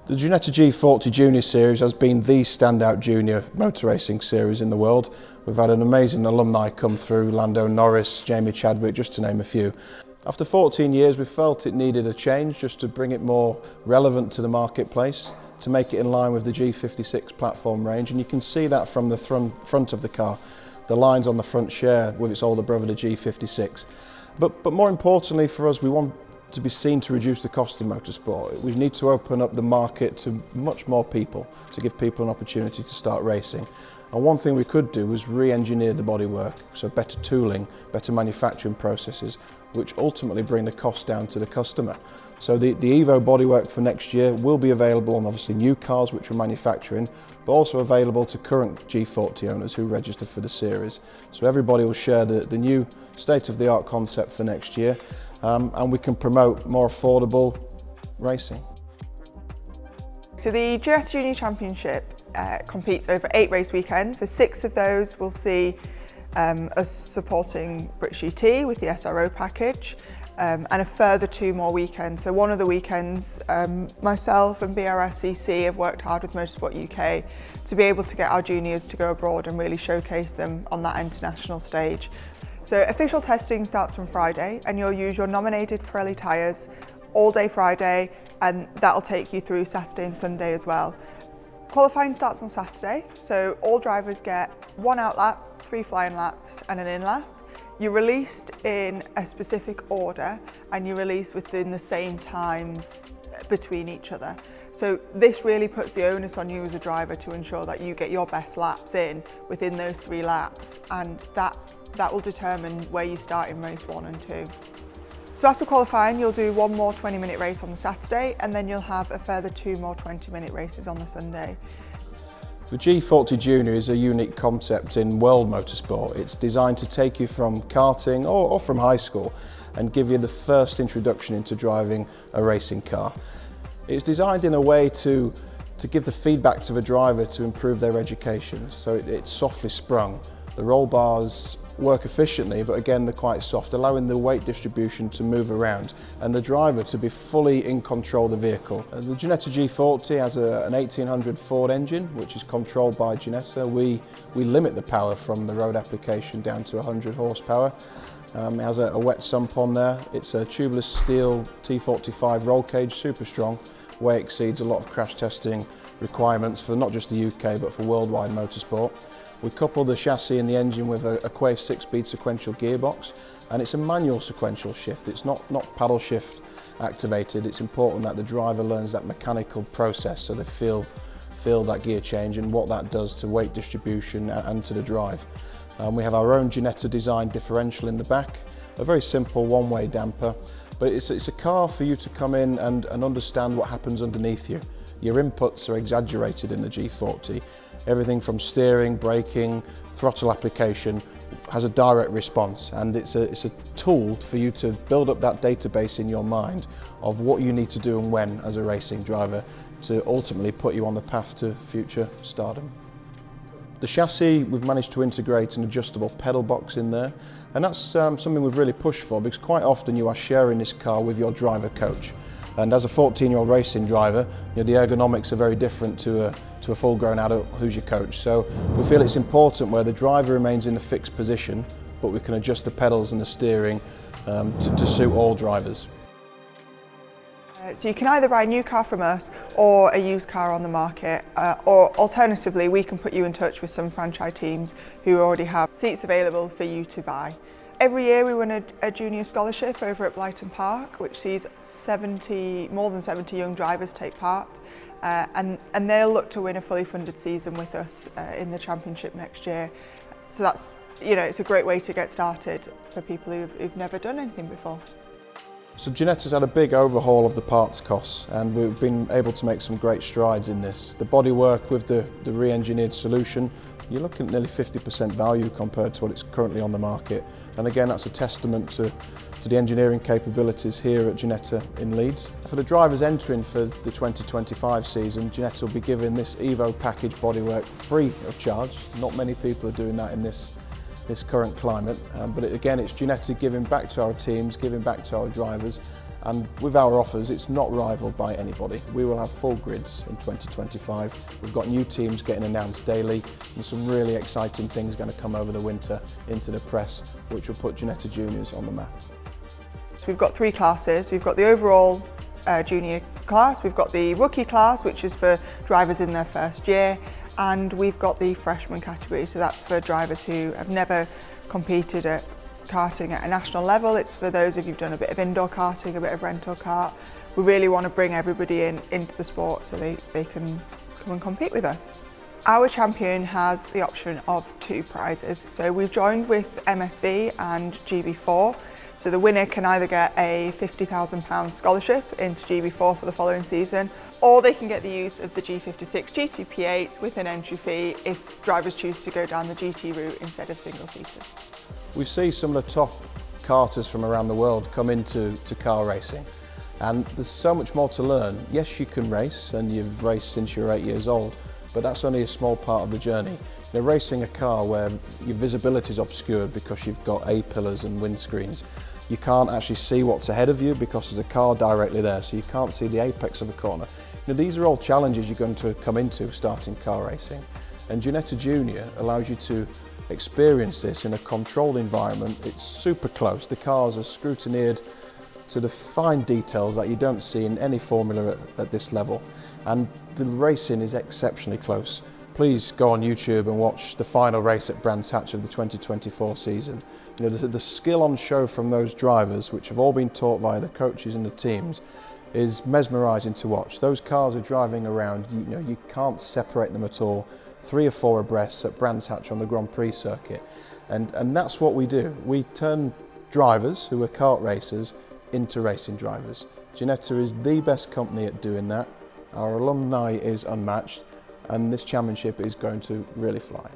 The Ginetta G40 Junior Series has been the standout junior motor racing series in the world. We've had an amazing alumni come through, Lando Norris, Jamie Chadwick, just to name a few. After 14 years, we felt it needed a change just to bring it more relevant to the marketplace, to make it in line with the G56 platform range, and you can see that from the front of the car. The lines on the front share with its older brother, the G56. But more importantly for us, we want to be seen to reduce the cost in motorsport. We need to open up the market to much more people, to give people an opportunity to start racing. And one thing we could do was re-engineer the bodywork, so better tooling, better manufacturing processes, which ultimately bring the cost down to the customer. So the Evo bodywork for next year will be available on obviously new cars which we're manufacturing, but also available to current G40 owners who register for the series. So everybody will share the new state-of-the-art concept for next year, and we can promote more affordable racing. So the Ginetta Junior Championship competes over 8 race weekends, so 6 of those will see us supporting British GT with the SRO package, and a further 2 more weekends. So one of the weekends, myself and BRSCC have worked hard with Motorsport UK to be able to get our juniors to go abroad and really showcase them on that international stage. So official testing starts from Friday, and you'll use your nominated Pirelli tyres all day Friday, and that'll take you through Saturday and Sunday as well. Qualifying starts on Saturday, so all drivers get 1 out lap, 3 flying laps and an in lap. You're released in a specific order, and you're released within the same times between each other. So this really puts the onus on you as a driver to ensure that you get your best laps in within those 3 laps, and that will determine where you start in race 1 and 2. So after qualifying, you'll do 1 more 20-minute race on the Saturday, and then you'll have a further 2 more 20-minute races on the Sunday. The G40 Junior is a unique concept in world motorsport. It's designed to take you from karting or from high school and give you the first introduction into driving a racing car. It's designed in a way to give the feedback to the driver to improve their education. So it's softly sprung. The roll bars work efficiently, but again they're quite soft, allowing the weight distribution to move around and the driver to be fully in control of the vehicle. The Ginetta G40 has an 1800 Ford engine which is controlled by Ginetta. We limit the power from the road application down to 100 horsepower. It has a wet sump on there. It's a tubeless steel T45 roll cage, super strong, way exceeds a lot of crash testing requirements for not just the UK but for worldwide motorsport. We couple the chassis and the engine with a Quave 6-speed sequential gearbox, and it's a manual sequential shift. It's not paddle shift activated. It's important that the driver learns that mechanical process so they feel that gear change and what that does to weight distribution and to the drive. We have our own Ginetta designed differential in the back, a very simple one-way damper, but it's a car for you to come in and understand what happens underneath you. Your inputs are exaggerated in the G40. Everything from steering, braking, throttle application has a direct response, and it's a tool for you to build up that database in your mind of what you need to do and when as a racing driver to ultimately put you on the path to future stardom. The chassis, we've managed to integrate an adjustable pedal box in there, and that's something we've really pushed for because quite often you are sharing this car with your driver coach. And as a 14-year-old racing driver, the ergonomics are very different to a full-grown adult who's your coach. So we feel it's important where the driver remains in a fixed position, but we can adjust the pedals and the steering to suit all drivers. So you can either buy a new car from us or a used car on the market, or alternatively we can put you in touch with some franchise teams who already have seats available for you to buy. Every year we run a junior scholarship over at Blyton Park, which sees more than 70 young drivers take part, and they'll look to win a fully funded season with us in the championship next year. So that's, it's a great way to get started for people who've never done anything before. So Ginetta's had a big overhaul of the parts costs, and we've been able to make some great strides in this. The bodywork with the re-engineered solution, you're looking at nearly 50% value compared to what it's currently on the market. And again, that's a testament to the engineering capabilities here at Ginetta in Leeds. For the drivers entering for the 2025 season, Ginetta will be giving this Evo package bodywork free of charge. Not many people are doing that in this current climate, but again it's Ginetta giving back to our teams, giving back to our drivers, And with our offers, it's not rivaled by anybody. We will have full grids in 2025. We've got new teams getting announced daily and some really exciting things going to come over the winter into the press, which will put Ginetta Juniors on the map. So we've got 3 classes. We've got the overall junior class, we've got the rookie class, which is for drivers in their first year, and we've got the freshman category, so that's for drivers who have never competed at karting at a national level. It's for those of you who've done a bit of indoor karting, a bit of rental kart. We really want to bring everybody into the sport so they can come and compete with us. Our champion has the option of 2 prizes. So we've joined with MSV and GB4. So the winner can either get a £50,000 scholarship into GB4 for the following season, or they can get the use of the G56 GT-P8 with an entry fee if drivers choose to go down the GT route instead of single-seaters. We see some of the top karters from around the world come into car racing, and there's so much more to learn. Yes, you can race, and you've raced since you're 8 years old, but that's only a small part of the journey. You know, racing a car where your visibility is obscured because you've got A-pillars and windscreens, you can't actually see what's ahead of you because there's a car directly there, so you can't see the apex of a corner. You know, these are all challenges you're going to come into starting car racing, and Ginetta Junior allows you to experience this in a controlled environment. It's super close. The cars are scrutineered to the fine details that you don't see in any formula at this level, and the racing is exceptionally close. Please go on YouTube and watch the final race at Brands Hatch of the 2024 season. You know, the skill on show from those drivers, which have all been taught by the coaches and the teams, is mesmerising to watch. Those cars are driving around, you can't separate them at all, 3 or 4 abreast at Brands Hatch on the Grand Prix circuit. And that's what we do. We turn drivers who are kart racers into racing drivers. Ginetta is the best company at doing that. Our alumni is unmatched, and this championship is going to really fly.